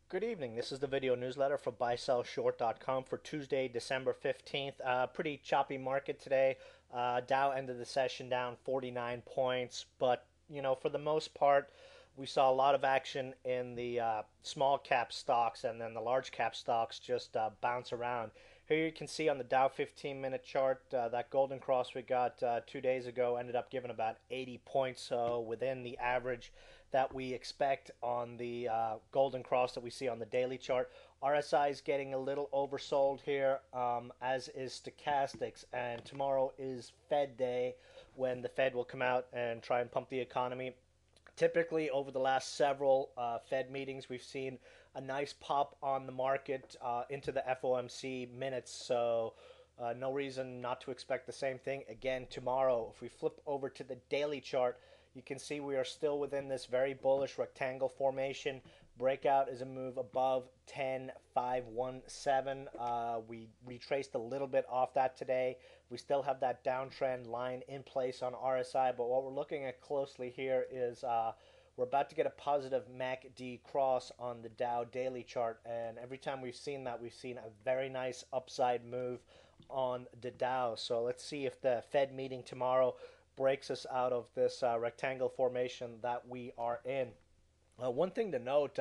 Good evening. This is the video newsletter for buysellshort.com for Tuesday, December 15th. Pretty choppy market today. Dow ended the session down 49 points, but for the most part, we saw a lot of action in the small cap stocks, and then the large cap stocks just bounce around. Here you can see on the Dow 15-minute chart that golden cross we got 2 days ago ended up giving about 80 points, so within the average that we expect on the golden cross that we see on the daily chart. RSI is getting a little oversold here, as is stochastics, and tomorrow is Fed day when the Fed will come out and try and pump the economy. Typically, over the last several Fed meetings, we've seen a nice pop on the market into the FOMC minutes. So, no reason not to expect the same thing again tomorrow. If we flip over to the daily chart, you can see we are still within this very bullish rectangle formation. Breakout is a move above 10,517. We retraced a little bit off that today. We still have that downtrend line in place on RSI, but what we're looking at closely here is we're about to get a positive MACD cross on the Dow daily chart, and every time we've seen that, we've seen a very nice upside move on the Dow. So let's see if the Fed meeting tomorrow breaks us out of this rectangle formation that we are in. One thing to note,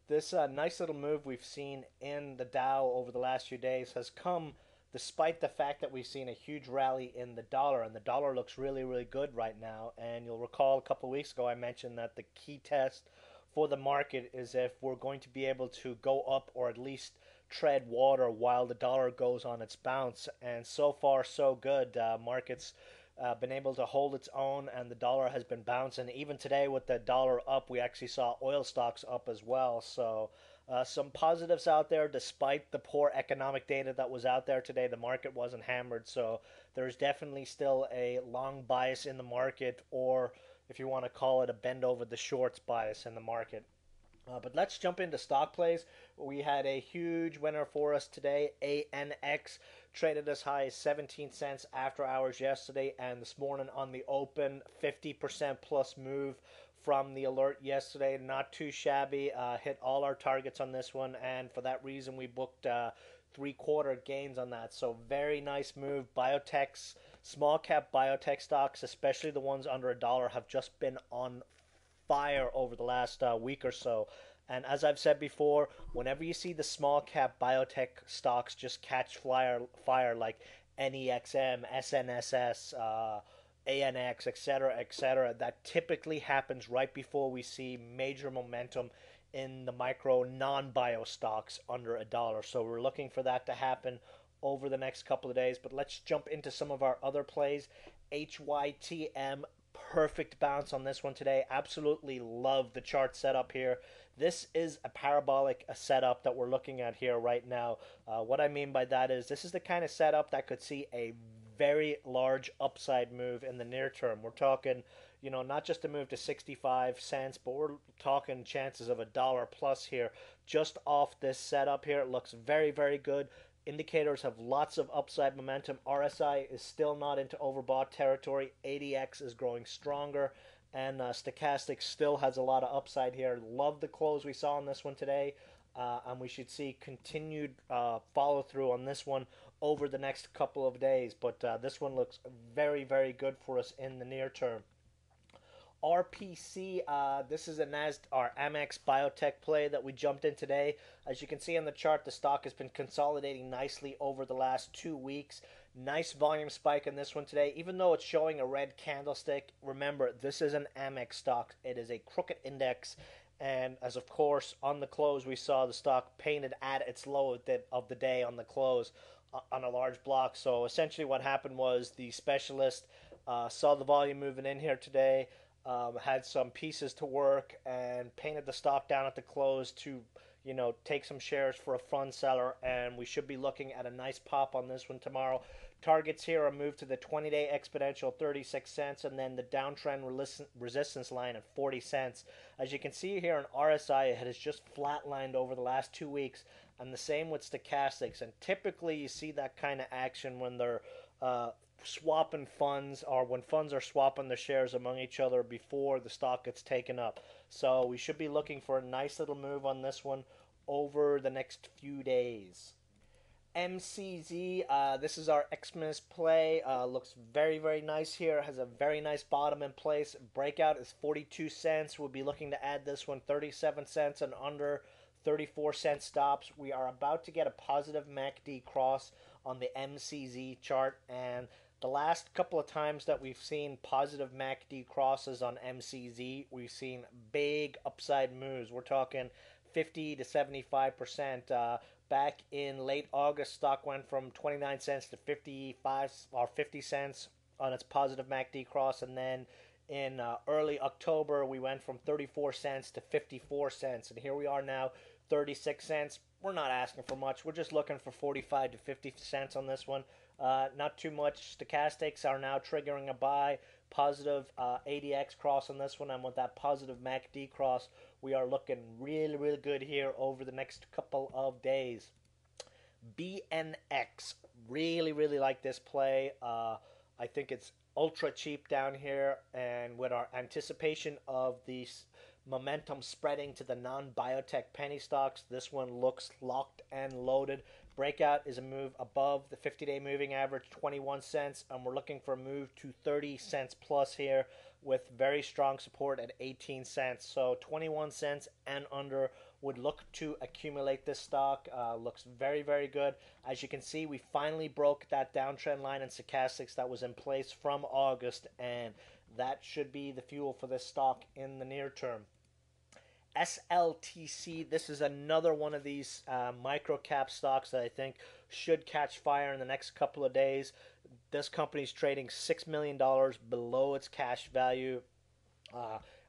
this nice little move we've seen in the Dow over the last few days has come despite the fact that we've seen a huge rally in the dollar, and the dollar looks really, really good right now. And you'll recall a couple of weeks ago I mentioned that the key test for the market is if we're going to be able to go up or at least tread water while the dollar goes on its bounce. And so far, so good. Markets been able to hold its own, and the dollar has been bouncing. Even today, with the dollar up, we actually saw oil stocks up as well. So, some positives out there despite the poor economic data that was out there today. The market wasn't hammered, so there's definitely still a long bias in the market, or if you want to call it a bend over the shorts bias in the market. But let's jump into stock plays. We had a huge winner for us today. ANX traded as high as 17 cents after hours yesterday, and this morning on the open, 50% plus move from the alert yesterday. Not too shabby. Hit all our targets on this one, and for that reason, we booked three-quarter gains on that. So very nice move. Biotechs, small cap biotech stocks, especially the ones under a dollar, have just been on fire over the last week or so. And as I've said before, whenever you see the small cap biotech stocks just catch fire like NEXM, SNSS, ANX, etc., that typically happens right before we see major momentum in the micro non-bio stocks under a dollar. So we're looking for that to happen over the next couple of days. But let's jump into some of our other plays. HYTM, perfect bounce on this one today. Absolutely love the chart setup here. This is a parabolic setup that we're looking at here right now. What I mean by that is this is the kind of setup that could see a very large upside move in the near term. We're talking, not just a move to 65 cents, but we're talking chances of a dollar plus here just off this setup here. It looks very, very good. Indicators have lots of upside momentum. RSI is still not into overbought territory. ADX is growing stronger, and Stochastics still has a lot of upside here. Love the close we saw on this one today, and we should see continued follow through on this one over the next couple of days. But this one looks very, very good for us in the near term. RPC, this is a our Amex biotech play that we jumped in today. As you can see on the chart, the stock has been consolidating nicely over the last 2 weeks. Nice volume spike in this one today. Even though it's showing a red candlestick, remember, this is an Amex stock. It is a crooked index. And as of course, on the close, we saw the stock painted at its low of the day on the close on a large block. So essentially what happened was the specialist saw the volume moving in here today, had some pieces to work, and painted the stock down at the close to, take some shares for a fund seller, and we should be looking at a nice pop on this one tomorrow. Targets here are moved to the 20-day exponential 36 cents, and then the downtrend resistance line at 40 cents. As you can see here in RSI, it has just flatlined over the last 2 weeks, and the same with stochastics. And typically you see that kind of action when they're swapping funds, or when funds are swapping their shares among each other before the stock gets taken up. So we should be looking for a nice little move on this one over the next few days. MCZ, this is our Xmas play. Looks very, very nice here. Has a very nice bottom in place. Breakout is 42 cents. We'll be looking to add this one 37 cents and under 34-cent stops. We are about to get a positive MACD cross on the MCZ chart, and the last couple of times that we've seen positive MACD crosses on MCZ, we've seen big upside moves. We're talking 50 to 75%. Back in late August, stock went from 29 cents to 55 or 50 cents on its positive MACD cross, and then in early October, we went from 34 cents to 54 cents, and here we are now, 36 cents. We're not asking for much. We're just looking for 45 to 50 cents on this one. Not too much. Stochastics are now triggering a buy. Positive ADX cross on this one, and with that positive MACD cross, we are looking really, really good here over the next couple of days. BNX, really, really like this play. I think it's ultra cheap down here, and with our anticipation of the momentum spreading to the non-biotech penny stocks, this one looks locked and loaded. Breakout is a move above the 50-day moving average, 21 cents, and we're looking for a move to 30 cents plus here with very strong support at 18 cents. So 21 cents and under would look to accumulate this stock. Looks very, very good. As you can see, we finally broke that downtrend line in stochastics that was in place from August, and that should be the fuel for this stock in the near term. SLTC, this is another one of these micro cap stocks that I think should catch fire in the next couple of days. This company's trading $6 million below its cash value.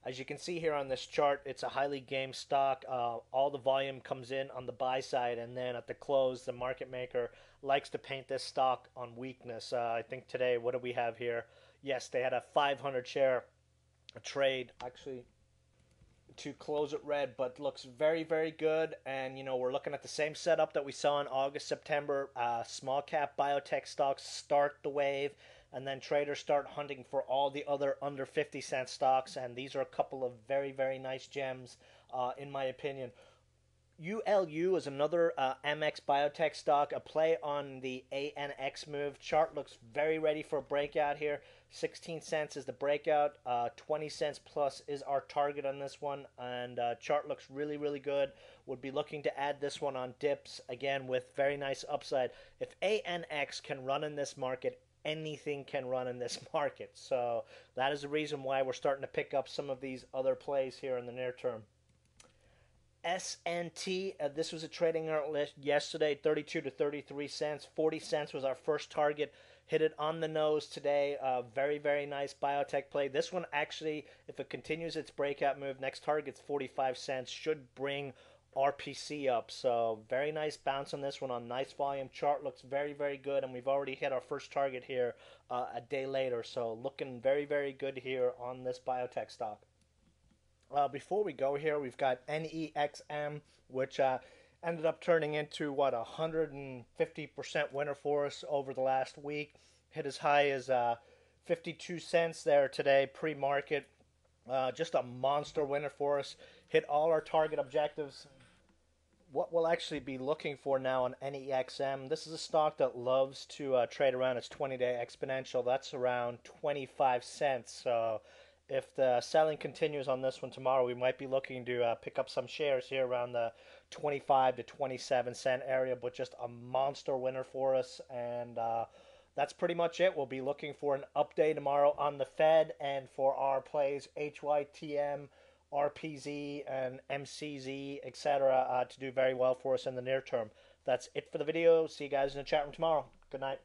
As you can see here on this chart, it's a highly gamed stock. All the volume comes in on the buy side, and then at the close, the market maker likes to paint this stock on weakness. I think today, what do we have here? Yes, they had a 500 share trade, actually, to close it red, but looks very, very good. And we're looking at the same setup that we saw in August, September. Small cap biotech stocks start the wave, and then traders start hunting for all the other under 50-cent stocks, and these are a couple of very, very nice gems in my opinion. ULU is another MX biotech stock, a play on the ANX move. Chart looks very ready for a breakout here. 16 cents is the breakout. 20 cents plus is our target on this one, and chart looks really, really good. Would be looking to add this one on dips, again, with very nice upside. If ANX can run in this market, anything can run in this market. So that is the reason why we're starting to pick up some of these other plays here in the near term. SNT, this was a trading alert yesterday, 32 to 33 cents. 40 cents was our first target. Hit it on the nose today. Very, very nice biotech play. This one actually, if it continues its breakout move, next target's 45 cents. Should bring RPC up. So very nice bounce on this one on nice volume. Chart looks very, very good, and we've already hit our first target here a day later. So looking very, very good here on this biotech stock. Before we go here, we've got NEXM, which ended up turning into, 150% winner for us over the last week. Hit as high as 52 cents there today, pre-market. Just a monster winner for us. Hit all our target objectives. What we'll actually be looking for now on NEXM, this is a stock that loves to trade around its 20-day exponential. That's around 25 cents. So if the selling continues on this one tomorrow, we might be looking to pick up some shares here around the 25 to 27 cent area, but just a monster winner for us. And that's pretty much it. We'll be looking for an update tomorrow on the Fed, and for our plays HYTM, RPZ, and MCZ, etc. To do very well for us in the near term. That's it for the video. See you guys in the chat room tomorrow. Good night.